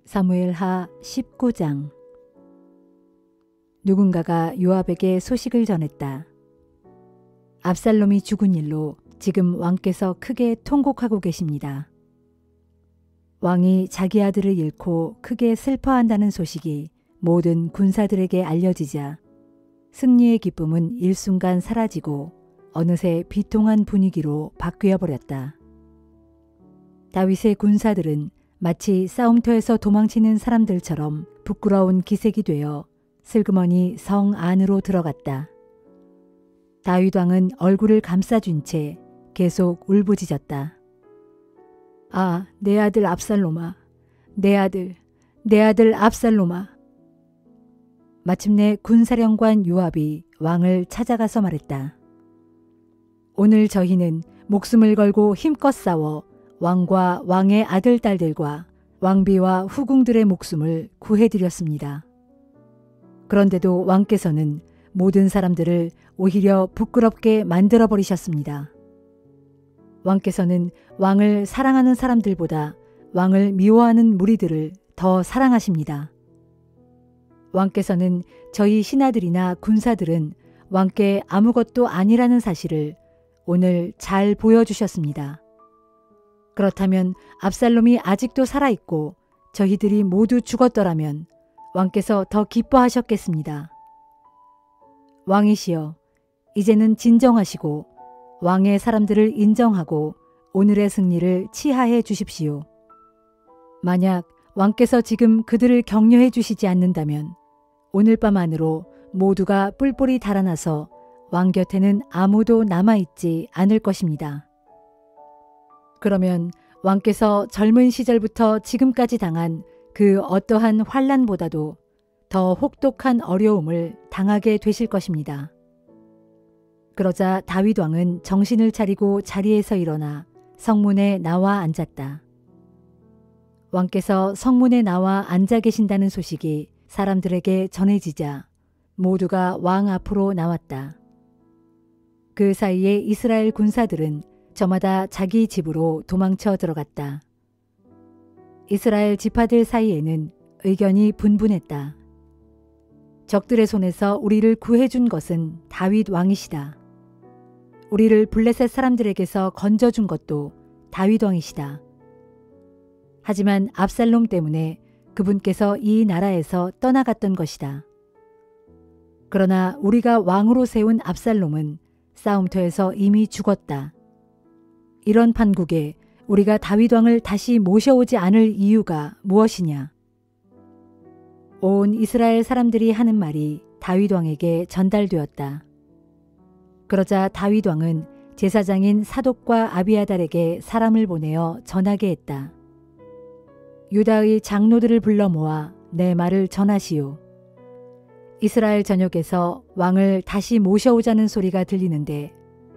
사무엘하 19장. 누군가가 요압에게 소식을 전했다. 압살롬이 죽은 일로 지금 왕께서 크게 통곡하고 계십니다. 왕이 자기 아들을 잃고 크게 슬퍼한다는 소식이 모든 군사들에게 알려지자 승리의 기쁨은 일순간 사라지고 어느새 비통한 분위기로 바뀌어 버렸다. 다윗의 군사들은 마치 싸움터에서 도망치는 사람들처럼 부끄러운 기색이 되어 슬그머니 성 안으로 들어갔다. 다윗 왕은 얼굴을 감싸준 채 계속 울부짖었다. 아, 내 아들 압살롬아, 내 아들 압살롬아. 마침내 군사령관 요압이 왕을 찾아가서 말했다. 오늘 저희는 목숨을 걸고 힘껏 싸워 왕과 왕의 아들, 딸들과 왕비와 후궁들의 목숨을 구해드렸습니다. 그런데도 왕께서는 모든 사람들을 오히려 부끄럽게 만들어버리셨습니다. 왕께서는 왕을 사랑하는 사람들보다 왕을 미워하는 무리들을 더 사랑하십니다. 왕께서는 저희 신하들이나 군사들은 왕께 아무것도 아니라는 사실을 오늘 잘 보여주셨습니다. 그렇다면 압살롬이 아직도 살아있고 저희들이 모두 죽었더라면 왕께서 더 기뻐하셨겠습니다. 왕이시여, 이제는 진정하시고 왕의 사람들을 인정하고 오늘의 승리를 치하해 주십시오. 만약 왕께서 지금 그들을 격려해 주시지 않는다면 오늘 밤 안으로 모두가 뿔뿔이 달아나서 왕 곁에는 아무도 남아있지 않을 것입니다. 그러면 왕께서 젊은 시절부터 지금까지 당한 그 어떠한 환난보다도 더 혹독한 어려움을 당하게 되실 것입니다. 그러자 다윗 왕은 정신을 차리고 자리에서 일어나 성문에 나와 앉았다. 왕께서 성문에 나와 앉아 계신다는 소식이 사람들에게 전해지자 모두가 왕 앞으로 나왔다. 그 사이에 이스라엘 군사들은 저마다 자기 집으로 도망쳐 들어갔다. 이스라엘 지파들 사이에는 의견이 분분했다. 적들의 손에서 우리를 구해준 것은 다윗 왕이시다. 우리를 블레셋 사람들에게서 건져준 것도 다윗 왕이시다. 하지만 압살롬 때문에 그분께서 이 나라에서 떠나갔던 것이다. 그러나 우리가 왕으로 세운 압살롬은 싸움터에서 이미 죽었다. 이런 판국에 우리가 다윗 왕을 다시 모셔오지 않을 이유가 무엇이냐? 온 이스라엘 사람들이 하는 말이 다윗 왕에게 전달되었다. 그러자 다윗 왕은 제사장인 사독과 아비아달에게 사람을 보내어 전하게 했다. 유다의 장로들을 불러 모아 내 말을 전하시오. 이스라엘 전역에서 왕을 다시 모셔오자는 소리가 들리는데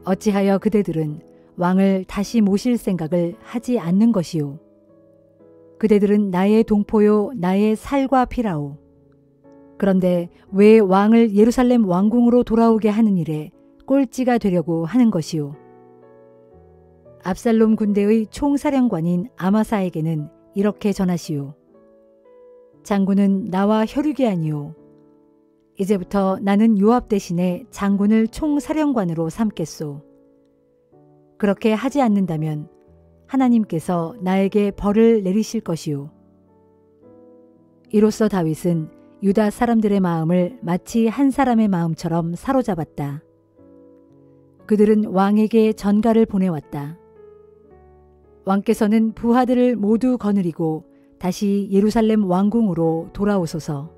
어찌하여 그대들은 왕을 다시 모실 생각을 하지 않는 것이오. 그대들은 나의 동포요 나의 살과 피라오. 그런데 왜 왕을 예루살렘 왕궁으로 돌아오게 하는 일에 꼴찌가 되려고 하는 것이오. 압살롬 군대의 총사령관인 아마사에게는 이렇게 전하시오. 장군은 나와 혈육이 아니오. 이제부터 나는 요압 대신에 장군을 총사령관으로 삼겠소. 그렇게 하지 않는다면 하나님께서 나에게 벌을 내리실 것이오. 이로써 다윗은 유다 사람들의 마음을 마치 한 사람의 마음처럼 사로잡았다. 그들은 왕에게 전가를 보내왔다. 왕께서는 부하들을 모두 거느리고 다시 예루살렘 왕궁으로 돌아오소서.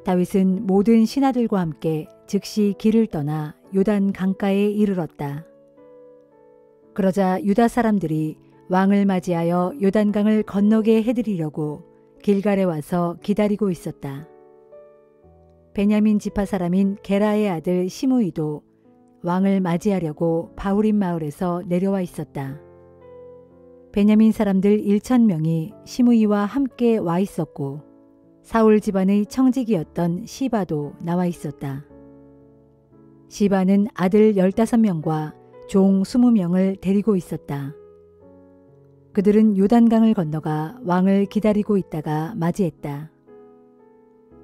다윗은 모든 신하들과 함께 즉시 길을 떠나 요단 강가에 이르렀다. 그러자 유다 사람들이 왕을 맞이하여 요단강을 건너게 해드리려고 길갈에 와서 기다리고 있었다. 베냐민 지파 사람인 게라의 아들 시므이도 왕을 맞이하려고 바후림 마을에서 내려와 있었다. 베냐민 사람들 1,000명이 시므이와 함께 와 있었고 사울 집안의 청지기였던 시바도 나와 있었다. 시바는 아들 15명과 종 20명을 데리고 있었다. 그들은 요단강을 건너가 왕을 기다리고 있다가 맞이했다.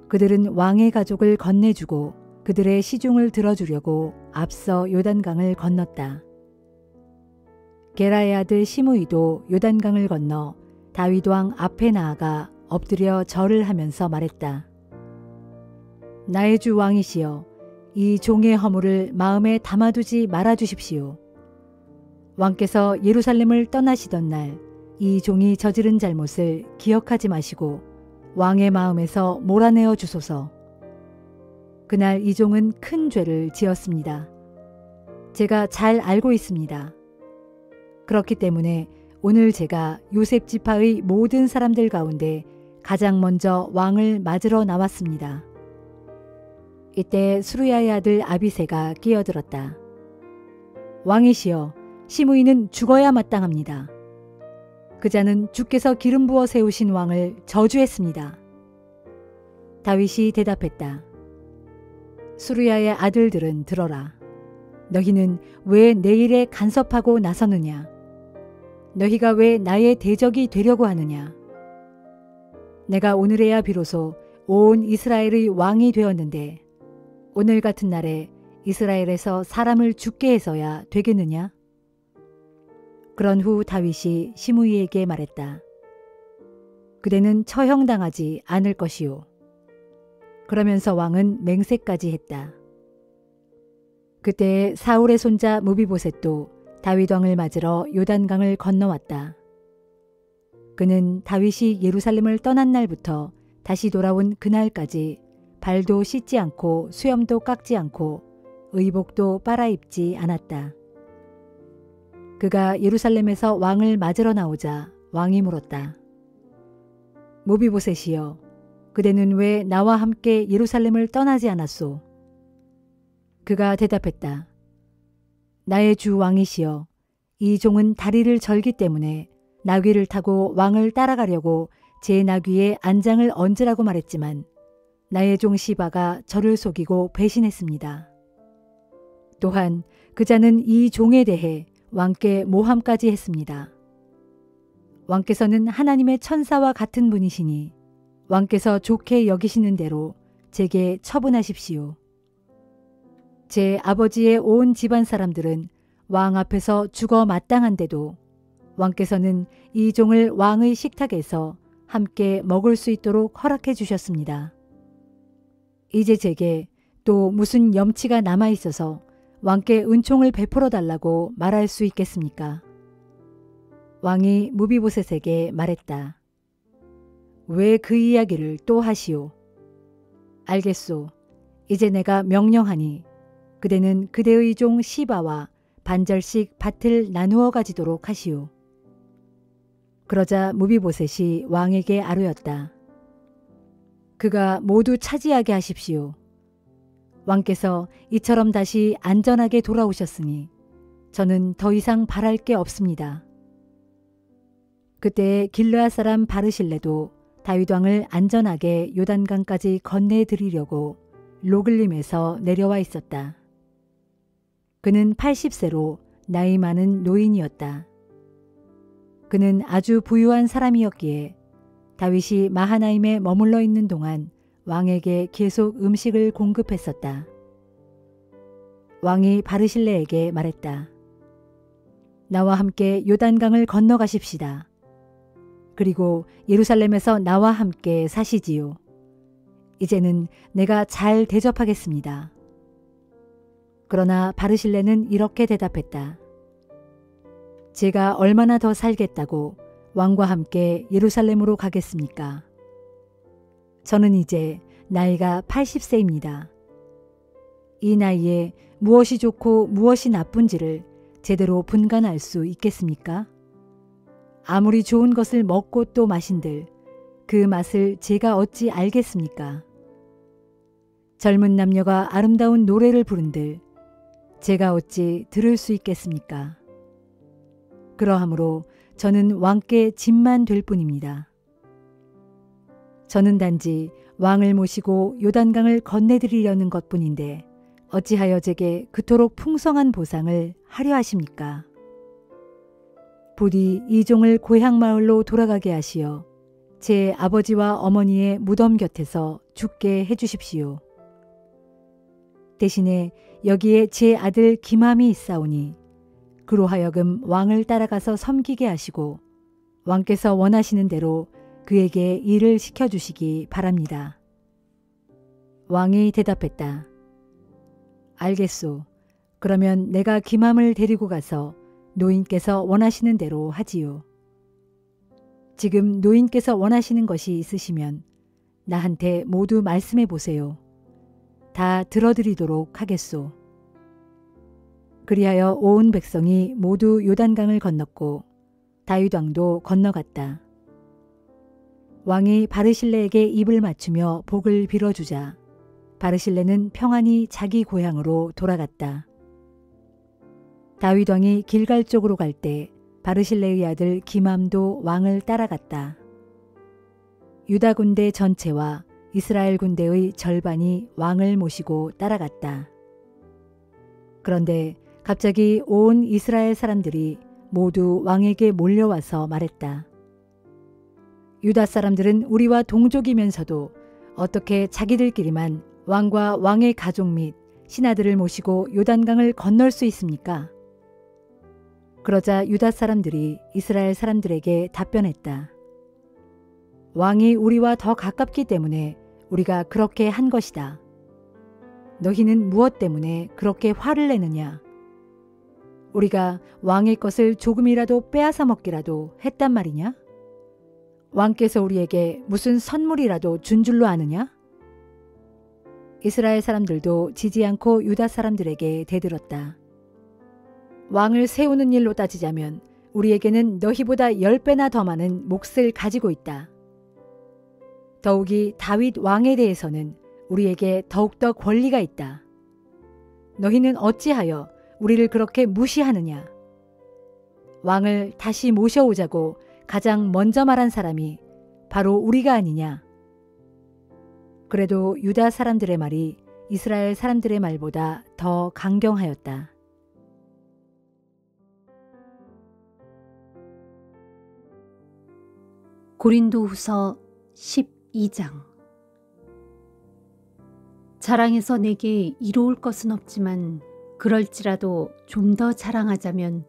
그들은 왕의 가족을 건네주고 그들의 시중을 들어주려고 앞서 요단강을 건넜다. 게라의 아들 시므이도 요단강을 건너 다윗 왕 앞에 나아가 엎드려 절을 하면서 말했다. 나의 주 왕이시여, 이 종의 허물을 마음에 담아두지 말아주십시오. 왕께서 예루살렘을 떠나시던 날 이 종이 저지른 잘못을 기억하지 마시고 왕의 마음에서 몰아내어 주소서. 그날 이 종은 큰 죄를 지었습니다. 제가 잘 알고 있습니다. 그렇기 때문에 오늘 제가 요셉 지파의 모든 사람들 가운데 가장 먼저 왕을 맞으러 나왔습니다. 이때 수르야의 아들 아비새가 끼어들었다. 왕이시여, 시므이는 죽어야 마땅합니다. 그 자는 주께서 기름 부어 세우신 왕을 저주했습니다. 다윗이 대답했다. 수르야의 아들들은 들어라. 너희는 왜 내 일에 간섭하고 나서느냐? 너희가 왜 나의 대적이 되려고 하느냐? 내가 오늘에야 비로소 온 이스라엘의 왕이 되었는데 오늘 같은 날에 이스라엘에서 사람을 죽게 해서야 되겠느냐? 그런 후 다윗이 시므이에게 말했다. 그대는 처형당하지 않을 것이요. 그러면서 왕은 맹세까지 했다. 그때 사울의 손자 무비보셋도 다윗 왕을 맞으러 요단강을 건너왔다. 그는 다윗이 예루살렘을 떠난 날부터 다시 돌아온 그날까지 발도 씻지 않고 수염도 깎지 않고 의복도 빨아입지 않았다. 그가 예루살렘에서 왕을 맞으러 나오자 왕이 물었다. 무비보셋이여, 그대는 왜 나와 함께 예루살렘을 떠나지 않았소? 그가 대답했다. 나의 주 왕이시여, 이 종은 다리를 절기 때문에 나귀를 타고 왕을 따라가려고 제 나귀에 안장을 얹으라고 말했지만 나의 종 시바가 저를 속이고 배신했습니다. 또한 그 자는 이 종에 대해 왕께 모함까지 했습니다. 왕께서는 하나님의 천사와 같은 분이시니 왕께서 좋게 여기시는 대로 제게 처분하십시오. 제 아버지의 온 집안 사람들은 왕 앞에서 죽어 마땅한데도 왕께서는 이 종을 왕의 식탁에서 함께 먹을 수 있도록 허락해 주셨습니다. 이제 제게 또 무슨 염치가 남아 있어서 왕께 은총을 베풀어 달라고 말할 수 있겠습니까? 왕이 무비보셋에게 말했다. 왜 그 이야기를 또 하시오? 알겠소. 이제 내가 명령하니 그대는 그대의 종 시바와 반절씩 밭을 나누어 가지도록 하시오. 그러자 무비보셋이 왕에게 아뢰었다. 그가 모두 차지하게 하십시오. 왕께서 이처럼 다시 안전하게 돌아오셨으니 저는 더 이상 바랄 게 없습니다. 그때 길르앗 사람 바르실레도 다윗 왕을 안전하게 요단강까지 건네드리려고 로글림에서 내려와 있었다. 그는 80세로 나이 많은 노인이었다. 그는 아주 부유한 사람이었기에 다윗이 마하나임에 머물러 있는 동안 왕에게 계속 음식을 공급했었다. 왕이 바르실레에게 말했다. 나와 함께 요단강을 건너가십시다. 그리고 예루살렘에서 나와 함께 사시지요. 이제는 내가 잘 대접하겠습니다. 그러나 바르실레는 이렇게 대답했다. 제가 얼마나 더 살겠다고 왕과 함께 예루살렘으로 가겠습니까? 저는 이제 나이가 80세입니다. 이 나이에 무엇이 좋고 무엇이 나쁜지를 제대로 분간할 수 있겠습니까? 아무리 좋은 것을 먹고 또 마신들 그 맛을 제가 어찌 알겠습니까? 젊은 남녀가 아름다운 노래를 부른들 제가 어찌 들을 수 있겠습니까? 그러하므로 저는 왕께 짐만 될 뿐입니다. 저는 단지 왕을 모시고 요단강을 건네드리려는 것뿐인데 어찌하여 제게 그토록 풍성한 보상을 하려 하십니까? 부디 이 종을 고향 마을로 돌아가게 하시어 제 아버지와 어머니의 무덤 곁에서 죽게 해주십시오. 대신에 여기에 제 아들 기맘이 있사오니 그로 하여금 왕을 따라가서 섬기게 하시고 왕께서 원하시는 대로 그에게 일을 시켜주시기 바랍니다. 왕이 대답했다. 알겠소. 그러면 내가 기맘을 데리고 가서 노인께서 원하시는 대로 하지요. 지금 노인께서 원하시는 것이 있으시면 나한테 모두 말씀해 보세요. 다 들어드리도록 하겠소. 그리하여 온 백성이 모두 요단강을 건넜고 다윗 왕도 건너갔다. 왕이 바르실레에게 입을 맞추며 복을 빌어주자 바르실레는 평안히 자기 고향으로 돌아갔다. 다윗 왕이 길갈 쪽으로 갈 때 바르실레의 아들 기맘도 왕을 따라갔다. 유다 군대 전체와 이스라엘 군대의 절반이 왕을 모시고 따라갔다. 그런데 갑자기 온 이스라엘 사람들이 모두 왕에게 몰려와서 말했다. 유다 사람들은 우리와 동족이면서도 어떻게 자기들끼리만 왕과 왕의 가족 및 신하들을 모시고 요단강을 건널 수 있습니까? 그러자 유다 사람들이 이스라엘 사람들에게 답변했다. 왕이 우리와 더 가깝기 때문에 우리가 그렇게 한 것이다. 너희는 무엇 때문에 그렇게 화를 내느냐? 우리가 왕의 것을 조금이라도 빼앗아 먹기라도 했단 말이냐? 왕께서 우리에게 무슨 선물이라도 준 줄로 아느냐? 이스라엘 사람들도 지지 않고 유다 사람들에게 대들었다. 왕을 세우는 일로 따지자면 우리에게는 너희보다 10배나 더 많은 몫을 가지고 있다. 더욱이 다윗 왕에 대해서는 우리에게 더욱더 권리가 있다. 너희는 어찌하여 우리를 그렇게 무시하느냐? 왕을 다시 모셔오자고 가장 먼저 말한 사람이 바로 우리가 아니냐? 그래도 유다 사람들의 말이 이스라엘 사람들의 말보다 더 강경하였다. 고린도후서 12장. 자랑해서 내게 이로울 것은 없지만 그럴지라도 좀 더 자랑하자면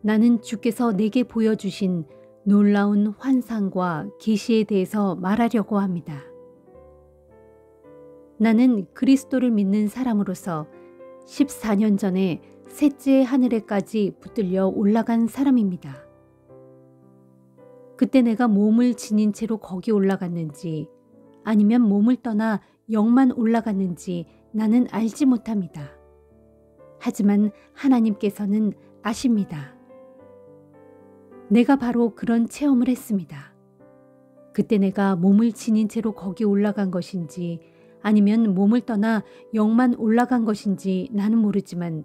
나는 주께서 내게 보여주신 놀라운 환상과 계시에 대해서 말하려고 합니다. 나는 그리스도를 믿는 사람으로서 14년 전에 셋째 하늘에까지 붙들려 올라간 사람입니다. 그때 내가 몸을 지닌 채로 거기 올라갔는지 아니면 몸을 떠나 영만 올라갔는지 나는 알지 못합니다. 하지만 하나님께서는 아십니다. 내가 바로 그런 체험을 했습니다. 그때 내가 몸을 지닌 채로 거기 올라간 것인지 아니면 몸을 떠나 영만 올라간 것인지 나는 모르지만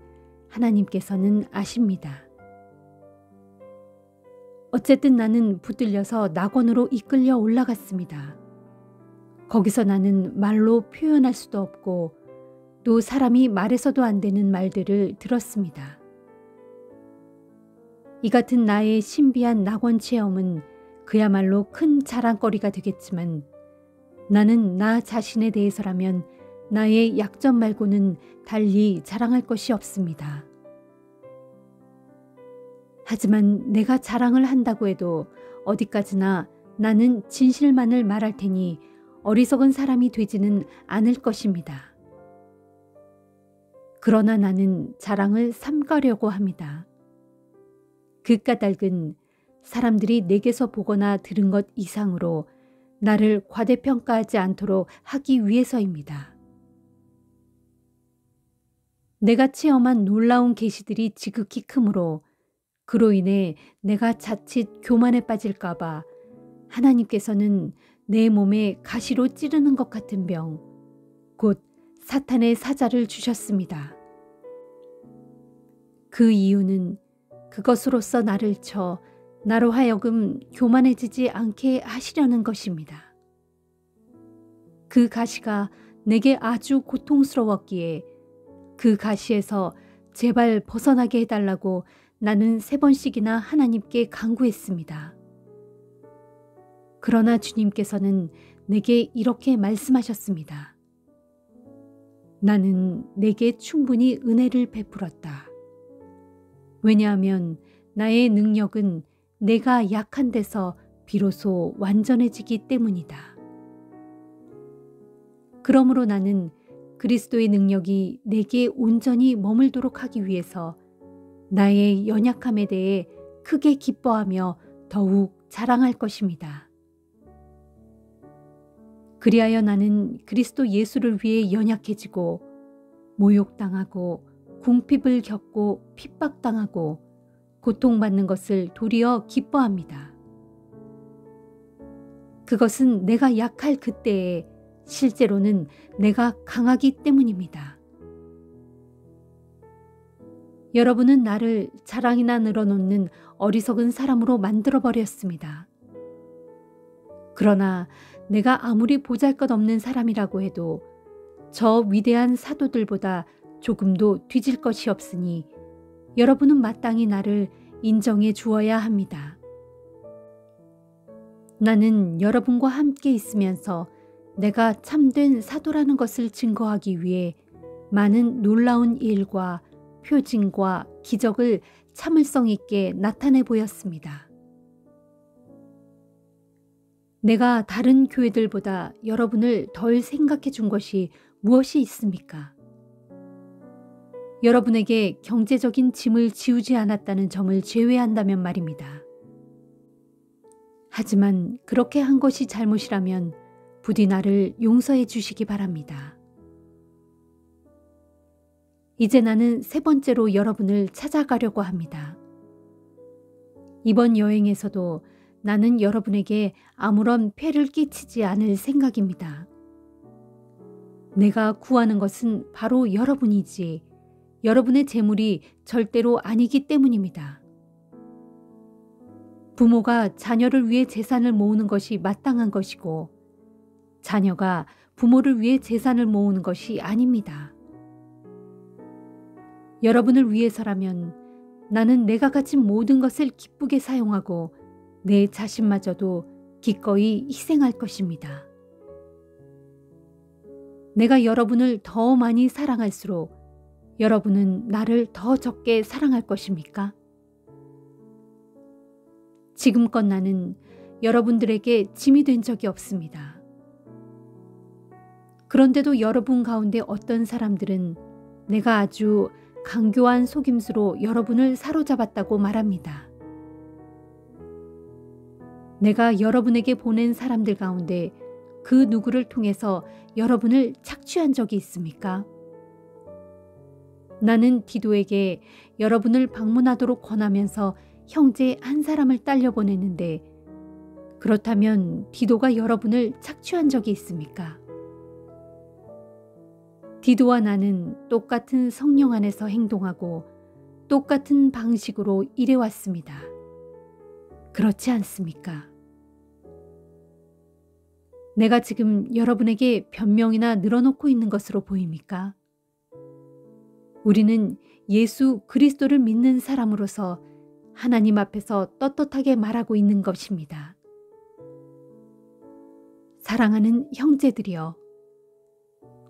하나님께서는 아십니다. 어쨌든 나는 붙들려서 낙원으로 이끌려 올라갔습니다. 거기서 나는 말로 표현할 수도 없고 또 사람이 말해서도 안 되는 말들을 들었습니다. 이 같은 나의 신비한 낙원 체험은 그야말로 큰 자랑거리가 되겠지만 나는 나 자신에 대해서라면 나의 약점 말고는 달리 자랑할 것이 없습니다. 하지만 내가 자랑을 한다고 해도 어디까지나 나는 진실만을 말할 테니 어리석은 사람이 되지는 않을 것입니다. 그러나 나는 자랑을 삼가려고 합니다. 그 까닭은 사람들이 내게서 보거나 들은 것 이상으로 나를 과대평가하지 않도록 하기 위해서입니다. 내가 체험한 놀라운 계시들이 지극히 크므로 그로 인해 내가 자칫 교만에 빠질까 봐 하나님께서는 내 몸에 가시로 찌르는 것 같은 병, 곧 사탄의 사자를 주셨습니다. 그 이유는 그것으로서 나를 쳐 나로 하여금 교만해지지 않게 하시려는 것입니다. 그 가시가 내게 아주 고통스러웠기에 그 가시에서 제발 벗어나게 해달라고 나는 3번씩이나 하나님께 간구했습니다. 그러나 주님께서는 내게 이렇게 말씀하셨습니다. 나는 내게 충분히 은혜를 베풀었다. 왜냐하면 나의 능력은 내가 약한 데서 비로소 완전해지기 때문이다. 그러므로 나는 그리스도의 능력이 내게 온전히 머물도록 하기 위해서 나의 연약함에 대해 크게 기뻐하며 더욱 자랑할 것입니다. 그리하여 나는 그리스도 예수를 위해 연약해지고 모욕당하고 궁핍을 겪고 핍박당하고 고통받는 것을 도리어 기뻐합니다. 그것은 내가 약할 그때에 실제로는 내가 강하기 때문입니다. 여러분은 나를 자랑이나 늘어놓는 어리석은 사람으로 만들어버렸습니다. 그러나 내가 아무리 보잘것없는 사람이라고 해도 저 위대한 사도들보다 조금도 뒤질 것이 없으니 여러분은 마땅히 나를 인정해 주어야 합니다. 나는 여러분과 함께 있으면서 내가 참된 사도라는 것을 증거하기 위해 많은 놀라운 일과 표징과 기적을 참을성 있게 나타내 보였습니다. 내가 다른 교회들보다 여러분을 덜 생각해 준 것이 무엇이 있습니까? 여러분에게 경제적인 짐을 지우지 않았다는 점을 제외한다면 말입니다. 하지만 그렇게 한 것이 잘못이라면 부디 나를 용서해 주시기 바랍니다. 이제 나는 3번째로 여러분을 찾아가려고 합니다. 이번 여행에서도 나는 여러분에게 아무런 폐를 끼치지 않을 생각입니다. 내가 구하는 것은 바로 여러분이지 여러분의 재물이 절대로 아니기 때문입니다. 부모가 자녀를 위해 재산을 모으는 것이 마땅한 것이고 자녀가 부모를 위해 재산을 모으는 것이 아닙니다. 여러분을 위해서라면 나는 내가 가진 모든 것을 기쁘게 사용하고 내 자신마저도 기꺼이 희생할 것입니다. 내가 여러분을 더 많이 사랑할수록 여러분은 나를 더 적게 사랑할 것입니까? 지금껏 나는 여러분들에게 짐이 된 적이 없습니다. 그런데도 여러분 가운데 어떤 사람들은 내가 아주 강교한 속임수로 여러분을 사로잡았다고 말합니다. 내가 여러분에게 보낸 사람들 가운데 그 누구를 통해서 여러분을 착취한 적이 있습니까? 나는 디도에게 여러분을 방문하도록 권하면서 형제 한 사람을 딸려 보냈는데 그렇다면 디도가 여러분을 착취한 적이 있습니까? 디도와 나는 똑같은 성령 안에서 행동하고 똑같은 방식으로 일해왔습니다. 그렇지 않습니까? 내가 지금 여러분에게 변명이나 늘어놓고 있는 것으로 보입니까? 우리는 예수 그리스도를 믿는 사람으로서 하나님 앞에서 떳떳하게 말하고 있는 것입니다. 사랑하는 형제들이여,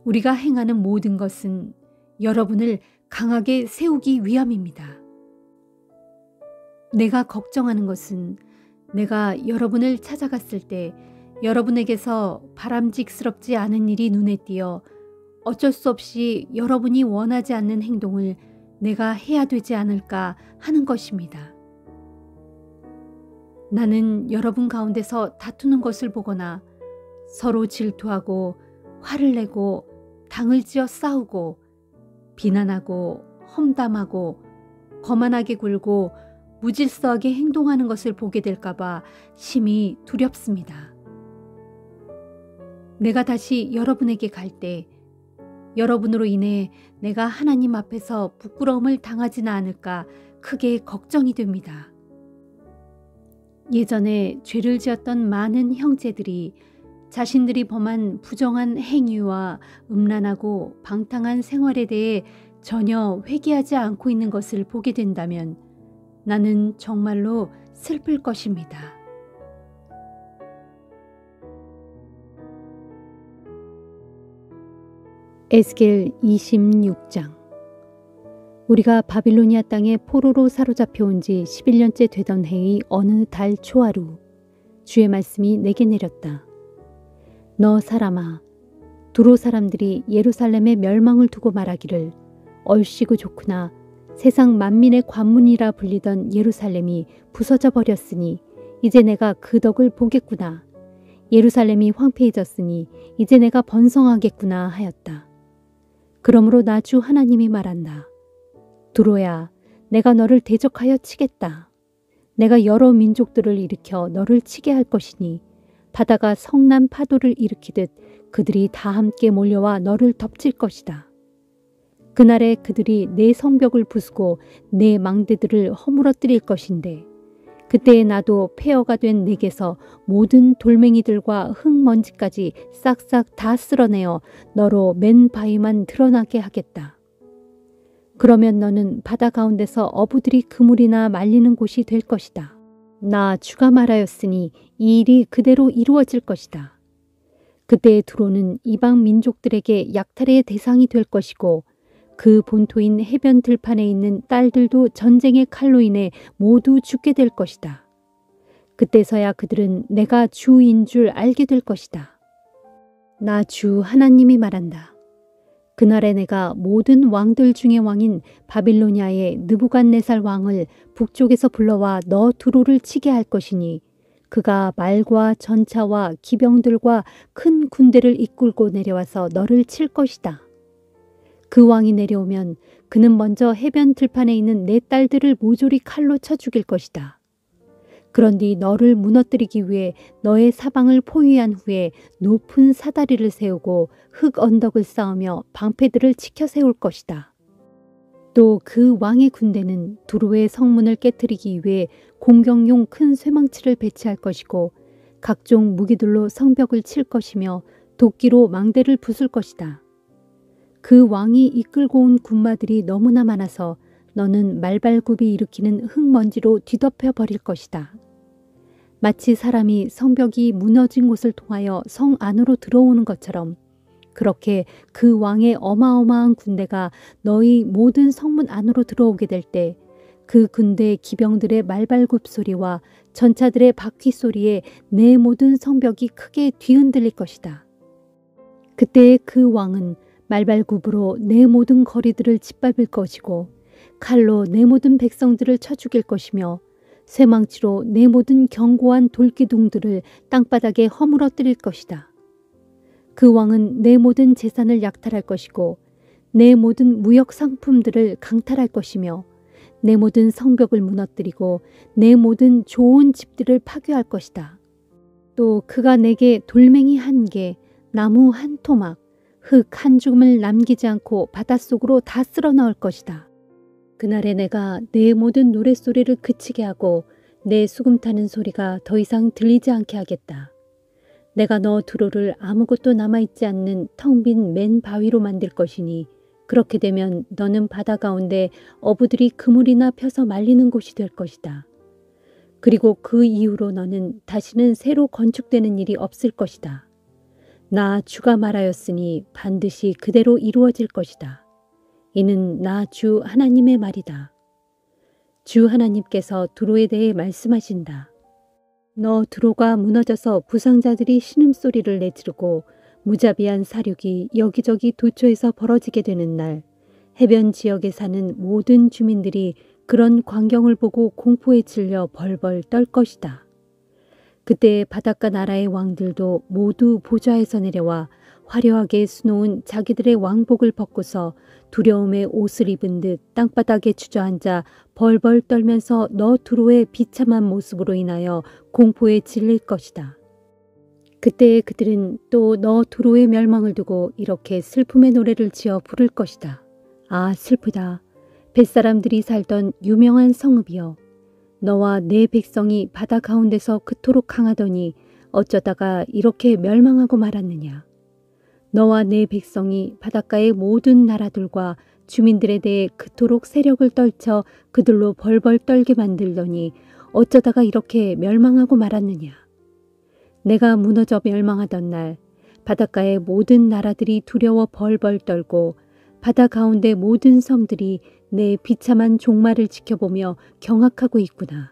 우리가 행하는 모든 것은 여러분을 강하게 세우기 위함입니다. 내가 걱정하는 것은 내가 여러분을 찾아갔을 때 여러분에게서 바람직스럽지 않은 일이 눈에 띄어 어쩔 수 없이 여러분이 원하지 않는 행동을 내가 해야 되지 않을까 하는 것입니다. 나는 여러분 가운데서 다투는 것을 보거나 서로 질투하고 화를 내고 당을 지어 싸우고 비난하고 험담하고 거만하게 굴고 무질서하게 행동하는 것을 보게 될까봐 심히 두렵습니다. 내가 다시 여러분에게 갈 때 여러분으로 인해 내가 하나님 앞에서 부끄러움을 당하지는 않을까 크게 걱정이 됩니다. 예전에 죄를 지었던 많은 형제들이 자신들이 범한 부정한 행위와 음란하고 방탕한 생활에 대해 전혀 회개하지 않고 있는 것을 보게 된다면 나는 정말로 슬플 것입니다. 에스겔 26장. 우리가 바빌로니아 땅에 포로로 사로잡혀 온 지 11년째 되던 해의 어느 달 초하루, 주의 말씀이 내게 내렸다. 너 사람아, 두로 사람들이 예루살렘의 멸망을 두고 말하기를 얼씨구 좋구나. 세상 만민의 관문이라 불리던 예루살렘이 부서져 버렸으니 이제 내가 그 덕을 보겠구나. 예루살렘이 황폐해졌으니 이제 내가 번성하겠구나 하였다. 그러므로 나 주 하나님이 말한다. 두로야, 내가 너를 대적하여 치겠다. 내가 여러 민족들을 일으켜 너를 치게 할 것이니 바다가 성난 파도를 일으키듯 그들이 다 함께 몰려와 너를 덮칠 것이다. 그날에 그들이 내 성벽을 부수고 내 망대들을 허물어뜨릴 것인데 그때에 나도 폐허가 된 내게서 모든 돌멩이들과 흙먼지까지 싹싹 다 쓸어내어 너로 맨 바위만 드러나게 하겠다. 그러면 너는 바다 가운데서 어부들이 그물이나 말리는 곳이 될 것이다. 나 주가 말하였으니 이 일이 그대로 이루어질 것이다. 그때의 두로는 이방 민족들에게 약탈의 대상이 될 것이고 그 본토인 해변 들판에 있는 딸들도 전쟁의 칼로 인해 모두 죽게 될 것이다. 그때서야 그들은 내가 주인 줄 알게 될 것이다. 나 주 하나님이 말한다. 그날에 내가 모든 왕들 중의 왕인 바빌로니아의 느부갓네살 왕을 북쪽에서 불러와 너 두로를 치게 할 것이니 그가 말과 전차와 기병들과 큰 군대를 이끌고 내려와서 너를 칠 것이다. 그 왕이 내려오면 그는 먼저 해변 들판에 있는 내 딸들을 모조리 칼로 쳐 죽일 것이다. 그런 뒤 너를 무너뜨리기 위해 너의 사방을 포위한 후에 높은 사다리를 세우고 흙 언덕을 쌓으며 방패들을 치켜 세울 것이다. 또 그 왕의 군대는 두로의 성문을 깨뜨리기 위해 공격용 큰 쇠망치를 배치할 것이고 각종 무기들로 성벽을 칠 것이며 도끼로 망대를 부술 것이다. 그 왕이 이끌고 온 군마들이 너무나 많아서 너는 말발굽이 일으키는 흙먼지로 뒤덮여 버릴 것이다. 마치 사람이 성벽이 무너진 곳을 통하여 성 안으로 들어오는 것처럼 그렇게 그 왕의 어마어마한 군대가 너희 모든 성문 안으로 들어오게 될 때 그 군대 기병들의 말발굽 소리와 전차들의 바퀴 소리에 내 모든 성벽이 크게 뒤흔들릴 것이다. 그때 그 왕은 말발굽으로 내 모든 거리들을 짓밟을 것이고 칼로 내 모든 백성들을 쳐 죽일 것이며 쇠망치로 내 모든 견고한 돌기둥들을 땅바닥에 허물어뜨릴 것이다. 그 왕은 내 모든 재산을 약탈할 것이고 내 모든 무역 상품들을 강탈할 것이며 내 모든 성벽을 무너뜨리고 내 모든 좋은 집들을 파괴할 것이다. 또 그가 내게 돌멩이 1개, 나무 1토막, 흙 1줌을 남기지 않고 바닷속으로 다 쓸어 넣을 것이다. 그날에 내가 내 모든 노랫소리를 그치게 하고 내 수금 타는 소리가 더 이상 들리지 않게 하겠다. 내가 너 두로를 아무것도 남아있지 않는 텅 빈 맨 바위로 만들 것이니 그렇게 되면 너는 바다 가운데 어부들이 그물이나 펴서 말리는 곳이 될 것이다. 그리고 그 이후로 너는 다시는 새로 건축되는 일이 없을 것이다. 나 주가 말하였으니 반드시 그대로 이루어질 것이다. 이는 나 주 하나님의 말이다. 주 하나님께서 두로에 대해 말씀하신다. 너 두로가 무너져서 부상자들이 신음소리를 내지르고 무자비한 사륙이 여기저기 도처에서 벌어지게 되는 날 해변 지역에 사는 모든 주민들이 그런 광경을 보고 공포에 질려 벌벌 떨 것이다. 그때 바닷가 나라의 왕들도 모두 보좌에서 내려와 화려하게 수놓은 자기들의 왕복을 벗고서 두려움의 옷을 입은 듯 땅바닥에 주저앉아 벌벌 떨면서 너 두로의 비참한 모습으로 인하여 공포에 질릴 것이다. 그때 그들은 또 너 두로의 멸망을 두고 이렇게 슬픔의 노래를 지어 부를 것이다. 아 슬프다. 벳사람들이 살던 유명한 성읍이여. 너와 내 백성이 바다 가운데서 그토록 강하더니 어쩌다가 이렇게 멸망하고 말았느냐. 너와 내 백성이 바닷가의 모든 나라들과 주민들에 대해 그토록 세력을 떨쳐 그들로 벌벌 떨게 만들더니 어쩌다가 이렇게 멸망하고 말았느냐. 내가 무너져 멸망하던 날 바닷가의 모든 나라들이 두려워 벌벌 떨고 바다 가운데 모든 섬들이 내 비참한 종말을 지켜보며 경악하고 있구나.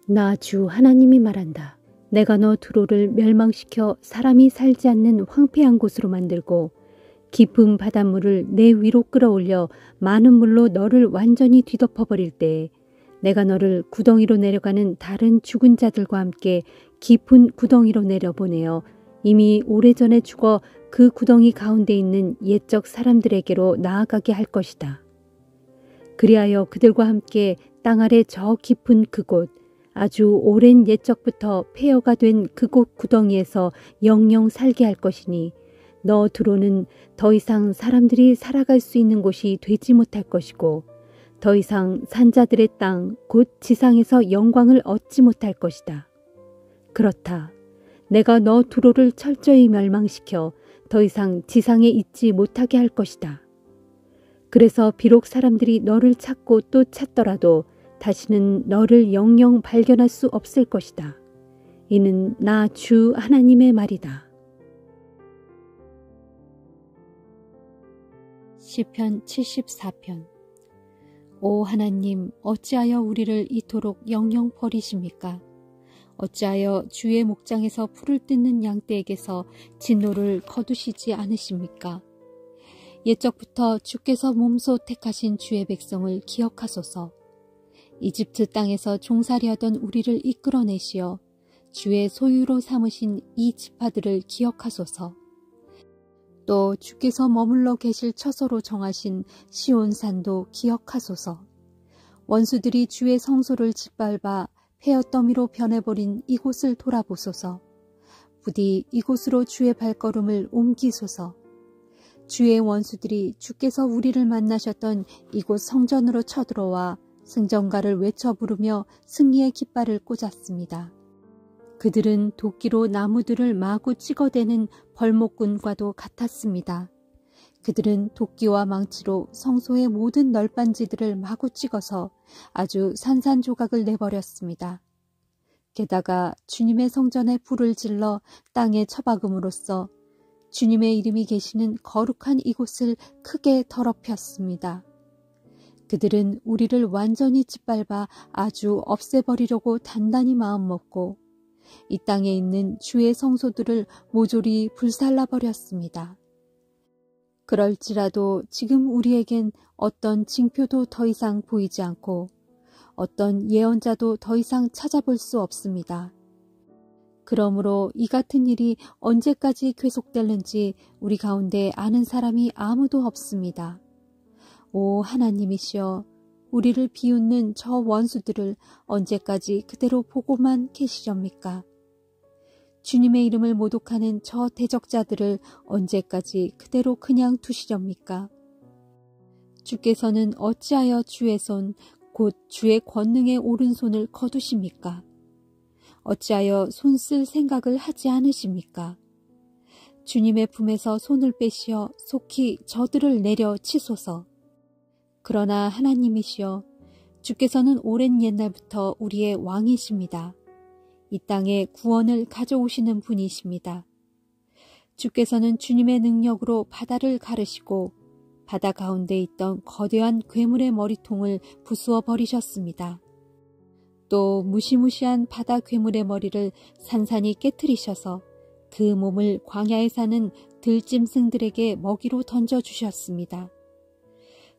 나 주 하나님이 말한다. 내가 너 두로를 멸망시켜 사람이 살지 않는 황폐한 곳으로 만들고 깊은 바닷물을 내 위로 끌어올려 많은 물로 너를 완전히 뒤덮어버릴 때에 내가 너를 구덩이로 내려가는 다른 죽은 자들과 함께 깊은 구덩이로 내려보내어 이미 오래전에 죽어 그 구덩이 가운데 있는 옛적 사람들에게로 나아가게 할 것이다. 그리하여 그들과 함께 땅 아래 저 깊은 그곳, 아주 오랜 옛적부터 폐허가 된 그곳 구덩이에서 영영 살게 할 것이니 너 두로는 더 이상 사람들이 살아갈 수 있는 곳이 되지 못할 것이고 더 이상 산자들의 땅, 곧 지상에서 영광을 얻지 못할 것이다. 그렇다. 내가 너 두로를 철저히 멸망시켜 더 이상 지상에 있지 못하게 할 것이다. 그래서 비록 사람들이 너를 찾고 또 찾더라도 다시는 너를 영영 발견할 수 없을 것이다. 이는 나 주 하나님의 말이다. 시편 74편. 오 하나님, 어찌하여 우리를 이토록 영영 버리십니까? 어찌하여 주의 목장에서 풀을 뜯는 양떼에게서 진노를 거두시지 않으십니까? 옛적부터 주께서 몸소 택하신 주의 백성을 기억하소서. 이집트 땅에서 종살이하던 우리를 이끌어내시어 주의 소유로 삼으신 이 지파들을 기억하소서. 또 주께서 머물러 계실 처소로 정하신 시온산도 기억하소서. 원수들이 주의 성소를 짓밟아 폐허더미로 변해버린 이곳을 돌아보소서. 부디 이곳으로 주의 발걸음을 옮기소서. 주의 원수들이 주께서 우리를 만나셨던 이곳 성전으로 쳐들어와 승전가를 외쳐 부르며 승리의 깃발을 꽂았습니다. 그들은 도끼로 나무들을 마구 찍어대는 벌목꾼과도 같았습니다. 그들은 도끼와 망치로 성소의 모든 널빤지들을 마구 찍어서 아주 산산조각을 내버렸습니다. 게다가 주님의 성전에 불을 질러 땅에 처박음으로써 주님의 이름이 계시는 거룩한 이곳을 크게 더럽혔습니다. 그들은 우리를 완전히 짓밟아 아주 없애버리려고 단단히 마음먹고 이 땅에 있는 주의 성소들을 모조리 불살라버렸습니다. 그럴지라도 지금 우리에겐 어떤 징표도 더 이상 보이지 않고 어떤 예언자도 더 이상 찾아볼 수 없습니다. 그러므로 이 같은 일이 언제까지 계속될는지 우리 가운데 아는 사람이 아무도 없습니다. 오 하나님이시여, 우리를 비웃는 저 원수들을 언제까지 그대로 보고만 계시렵니까? 주님의 이름을 모독하는 저 대적자들을 언제까지 그대로 그냥 두시렵니까? 주께서는 어찌하여 주의 손, 곧 주의 권능의 오른손을 거두십니까? 어찌하여 손 쓸 생각을 하지 않으십니까? 주님의 품에서 손을 빼시어 속히 저들을 내려 치소서. 그러나 하나님이시여, 주께서는 오랜 옛날부터 우리의 왕이십니다. 이 땅에 구원을 가져오시는 분이십니다. 주께서는 주님의 능력으로 바다를 가르시고 바다 가운데 있던 거대한 괴물의 머리통을 부수어 버리셨습니다. 또 무시무시한 바다 괴물의 머리를 산산이 깨트리셔서 그 몸을 광야에 사는 들짐승들에게 먹이로 던져주셨습니다.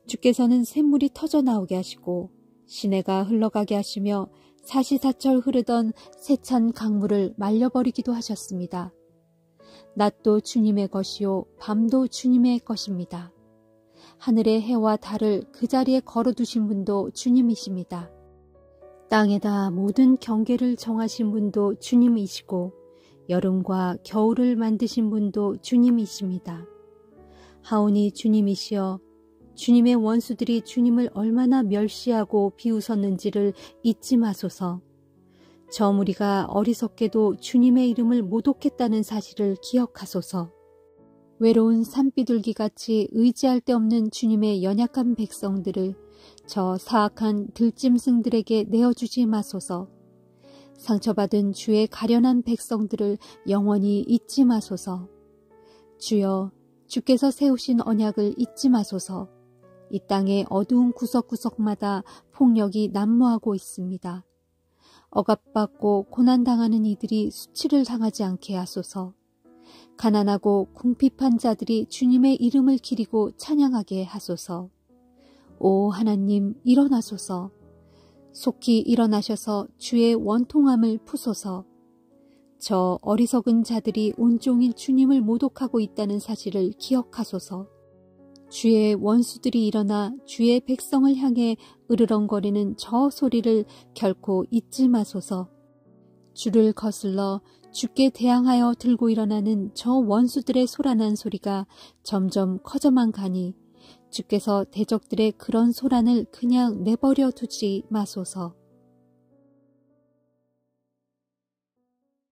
주께서는 샘물이 터져 나오게 하시고 시내가 흘러가게 하시며 사시사철 흐르던 세찬 강물을 말려버리기도 하셨습니다. 낮도 주님의 것이요 밤도 주님의 것입니다. 하늘의 해와 달을 그 자리에 걸어두신 분도 주님이십니다. 땅에다 모든 경계를 정하신 분도 주님이시고 여름과 겨울을 만드신 분도 주님이십니다. 하오니 주님이시여, 주님의 원수들이 주님을 얼마나 멸시하고 비웃었는지를 잊지 마소서. 저 무리가 어리석게도 주님의 이름을 모독했다는 사실을 기억하소서. 외로운 산비둘기같이 의지할 데 없는 주님의 연약한 백성들을 저 사악한 들짐승들에게 내어주지 마소서. 상처받은 주의 가련한 백성들을 영원히 잊지 마소서. 주여, 주께서 세우신 언약을 잊지 마소서. 이 땅의 어두운 구석구석마다 폭력이 난무하고 있습니다. 억압받고 고난당하는 이들이 수치를 당하지 않게 하소서. 가난하고 궁핍한 자들이 주님의 이름을 기리고 찬양하게 하소서. 오 하나님, 일어나소서. 속히 일어나셔서 주의 원통함을 푸소서. 저 어리석은 자들이 온종일 주님을 모독하고 있다는 사실을 기억하소서. 주의 원수들이 일어나 주의 백성을 향해 으르렁거리는 저 소리를 결코 잊지 마소서. 주를 거슬러 주께 대항하여 들고 일어나는 저 원수들의 소란한 소리가 점점 커져만 가니 주께서 대적들의 그런 소란을 그냥 내버려 두지 마소서.